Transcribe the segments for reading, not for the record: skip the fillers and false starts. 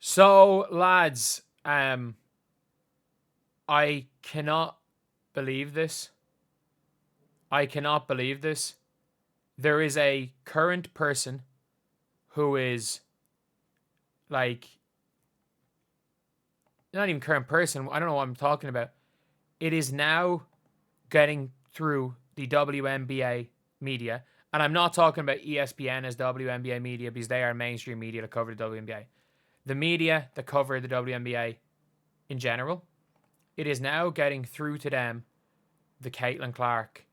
So, lads, I cannot believe this. I cannot believe this. There is a current person who is like not even current person. I don't know what I'm talking about. It is now getting through the WNBA media, and I'm not talking about ESPN as WNBA media because they are mainstream media that cover the WNBA. The media that cover the WNBA in general, it is now getting through to them the Caitlin Clark,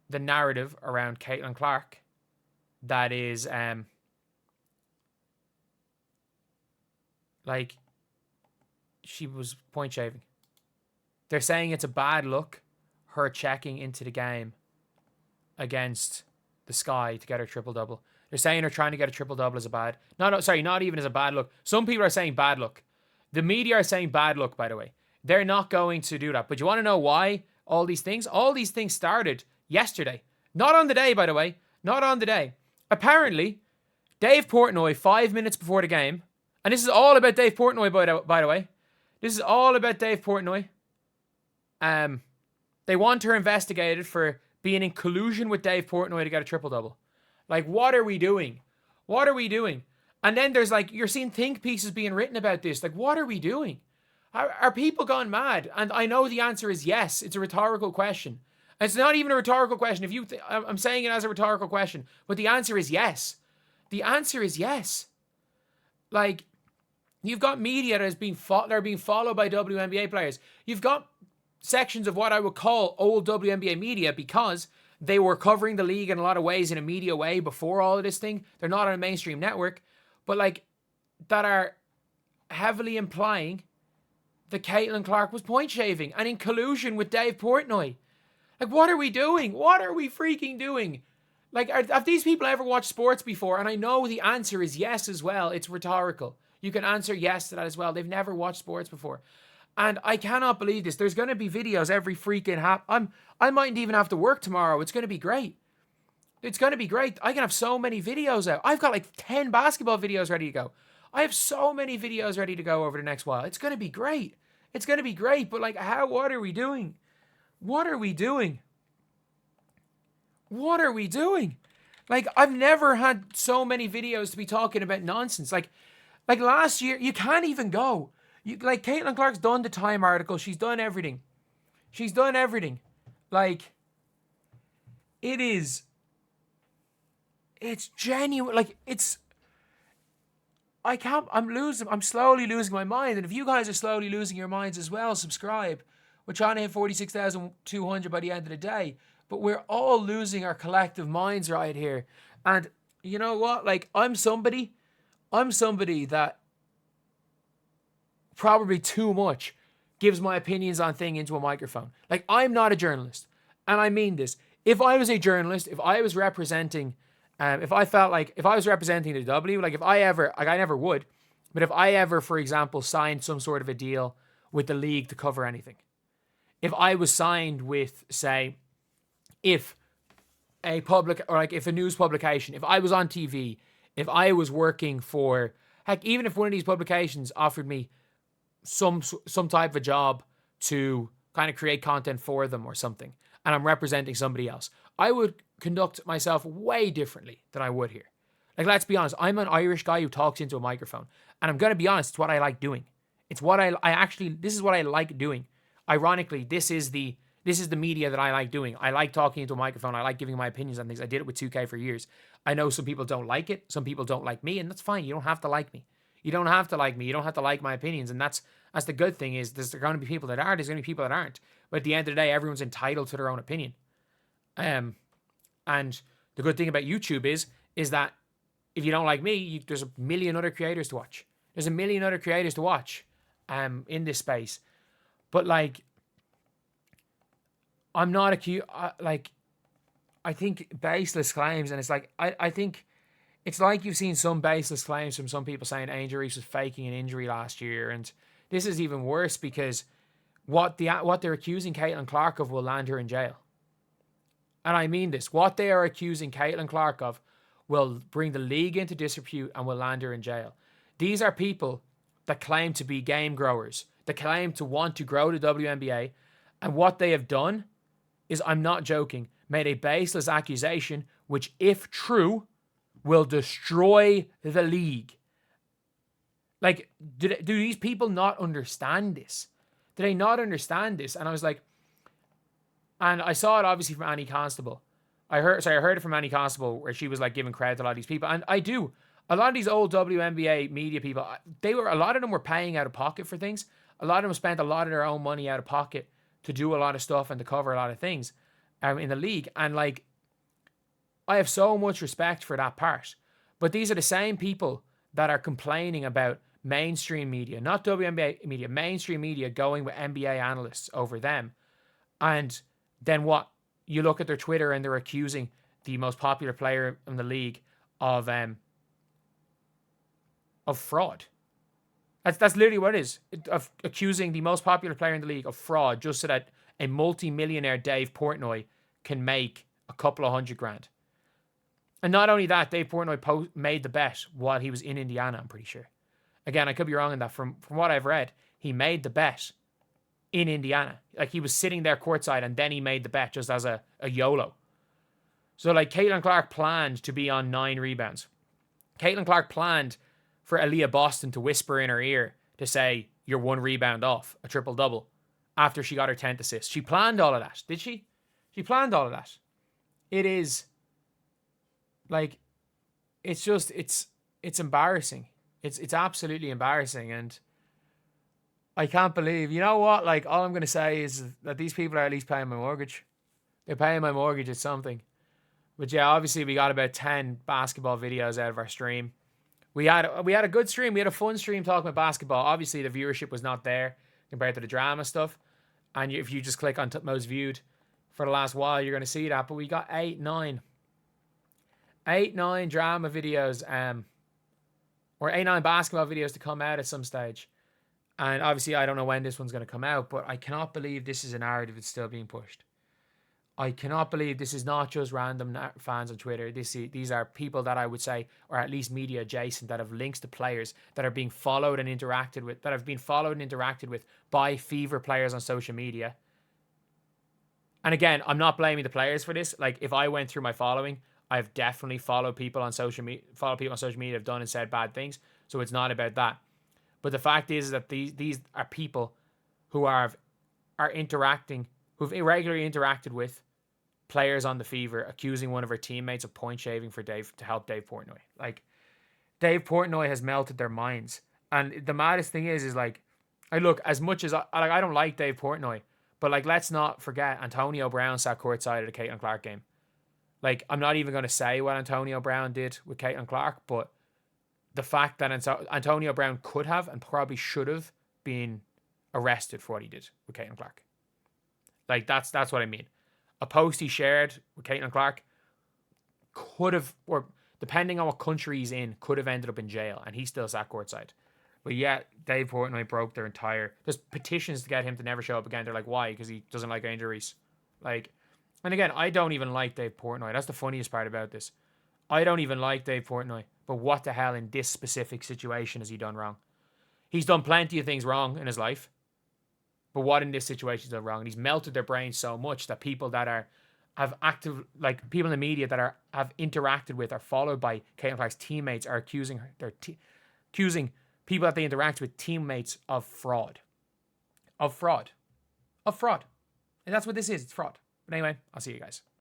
the narrative around Caitlin Clark that is like she was point shaving. They're saying it's a bad look, her checking into the game against the Sky to get her triple double. They're saying her trying to get a triple double is a bad. Not even as a bad look. Some people are saying bad look. The media are saying bad look, by the way. They're not going to do that. But you want to know why all these things? All these things started yesterday. Not on the day, by the way. Not on the day. Apparently, Dave Portnoy, 5 minutes before the game, and this is all about Dave Portnoy, by the way. This is all about Dave Portnoy. They want her investigated for being in collusion with Dave Portnoy to get a triple-double. Like, what are we doing? What are we doing? And then there's like, you're seeing think pieces being written about this. Like, what are we doing? Are people gone mad? And I know the answer is yes. It's a rhetorical question. It's not even a rhetorical question. I'm saying it as a rhetorical question, but the answer is yes. The answer is yes. Like, you've got media that are being followed by WNBA players. You've got sections of what I would call old WNBA media because they were covering the league in a lot of ways in a media way before all of this thing. They're not on a mainstream network, but like that are heavily implying that Caitlin Clark was point shaving and in collusion with Dave Portnoy. Like, what are we doing? What are we freaking doing? Like, have these people ever watched sports before? And I know the answer is yes as well. It's rhetorical. You can answer yes to that as well. They've never watched sports before. And I cannot believe this. There's going to be videos every freaking I mightn't even have to work tomorrow. It's going to be great. It's going to be great. I can have so many videos out. I've got like 10 basketball videos ready to go. I have so many videos ready to go over the next while. It's going to be great. It's going to be great. But like, what are we doing? What are we doing? What are we doing? Like, I've never had so many videos to be talking about nonsense. Like last year, you can't even go. Like, Caitlin Clark's done the Time article. She's done everything. She's done everything. Like, it's genuine. Like, I'm slowly losing my mind. And if you guys are slowly losing your minds as well, subscribe. We're trying to hit 46,200 by the end of the day. But we're all losing our collective minds right here. And you know what? Like, I'm somebody that probably too much gives my opinions on thing into a microphone. Like, I'm not a journalist. And I mean this. If I was a journalist, if I was representing, if I was representing the W, like I never would, but if I ever, for example, signed some sort of a deal with the league to cover anything, if I was signed with, say, if a public, or like if a news publication, if I was on TV, if I was working for, heck, even if one of these publications offered me some type of a job to kind of create content for them or something, and I'm representing somebody else, I would conduct myself way differently than I would here. Like, let's be honest, I'm an Irish guy who talks into a microphone, and I'm going to be honest, it's what I like doing. It's what this is what I like doing. Ironically, this is the media that I like doing. I like talking into a microphone. I like giving my opinions on things. I did it with 2K for years. I know some people don't like it. Some people don't like me, and that's fine. You don't have to like me. You don't have to like me. You don't have to like my opinions. And that's the good thing is there's going to be people that are. There's going to be people that aren't. But at the end of the day, everyone's entitled to their own opinion. And the good thing about YouTube is that if you don't like me, there's a million other creators to watch. There's a million other creators to watch in this space. But like, I'm not accused. I think baseless claims, and it's like I think it's like you've seen some baseless claims from some people saying Angel Reese was faking an injury last year, and this is even worse because what they're accusing Caitlin Clark of will land her in jail. And I mean this. What they are accusing Caitlin Clark of will bring the league into disrepute and will land her in jail. These are people that claim to be game growers, that claim to want to grow the WNBA. And what they have done is, I'm not joking, made a baseless accusation, which, if true, will destroy the league. Like, do these people not understand this? Do they not understand this? And I was like, and I saw it obviously from Annie Constable. I heard it from Annie Constable, where she was like giving credit to a lot of these people. And I do. A lot of these old WNBA media people, a lot of them were paying out of pocket for things. A lot of them spent a lot of their own money out of pocket to do a lot of stuff and to cover a lot of things in the league. And like, I have so much respect for that part. But these are the same people that are complaining about mainstream media, not WNBA media, mainstream media going with NBA analysts over them. And then what? You look at their Twitter and they're accusing the most popular player in the league of fraud. That's literally what it is. Of accusing the most popular player in the league of fraud, just so that a multi-millionaire Dave Portnoy can make a couple of $100,000. And not only that, Dave Portnoy made the bet while he was in Indiana, I'm pretty sure. Again, I could be wrong on that. From what I've read, he made the bet in Indiana. Like, he was sitting there courtside and then he made the bet just as a YOLO. So like, Caitlin Clark planned to be on 9 rebounds. Caitlin Clark planned for Aaliyah Boston to whisper in her ear to say, "You're 1 rebound off a triple-double," after she got her 10th assist. She planned all of that, did she? She planned all of that. It is like, it's just, it's embarrassing. It's absolutely embarrassing. And I can't believe, you know what? Like, all I'm going to say is that these people are at least paying my mortgage. They're paying my mortgage at something. But yeah, obviously we got about 10 basketball videos out of our stream. We had a good stream. We had a fun stream talking about basketball. Obviously, the viewership was not there compared to the drama stuff. And if you just click on most viewed for the last while, you're going to see that. But we got 8-9 drama videos, or 8-9 basketball videos to come out at some stage. And obviously, I don't know when this one's going to come out, but I cannot believe this is a narrative that's still being pushed. I cannot believe this is not just random fans on Twitter. These are people that I would say, or at least media adjacent, that have links to players that are being followed and interacted with, by Fever players on social media. And again, I'm not blaming the players for this. Like, if I went through my following, I've definitely followed people on social media that have done and said bad things. So it's not about that. But the fact is that these are people who are interacting, who've irregularly interacted with players on the Fever, accusing one of her teammates of point shaving to help Dave Portnoy. Like, Dave Portnoy has melted their minds. And the maddest thing is like, as much as I don't like Dave Portnoy, but like, let's not forget Antonio Brown sat courtside at a Caitlin Clark game. Like, I'm not even going to say what Antonio Brown did with Caitlin Clark, but the fact that Antonio Brown could have and probably should have been arrested for what he did with Caitlin Clark. Like, that's what I mean. A post he shared with Caitlin Clark could have, or depending on what country he's in, could have ended up in jail, and he still sat courtside. But yeah, Dave Portnoy broke their entire... There's petitions to get him to never show up again. They're like, why? Because he doesn't like Angel Reese. Like, and again, I don't even like Dave Portnoy. That's the funniest part about this. I don't even like Dave Portnoy. But what the hell in this specific situation has he done wrong? He's done plenty of things wrong in his life. But what in this situation is done wrong? And he's melted their brains so much that people that people in the media that have interacted with or followed by Caitlin Clark's teammates are accusing people that they interact with, teammates, of fraud. And that's what this is. It's fraud. But anyway, I'll see you guys.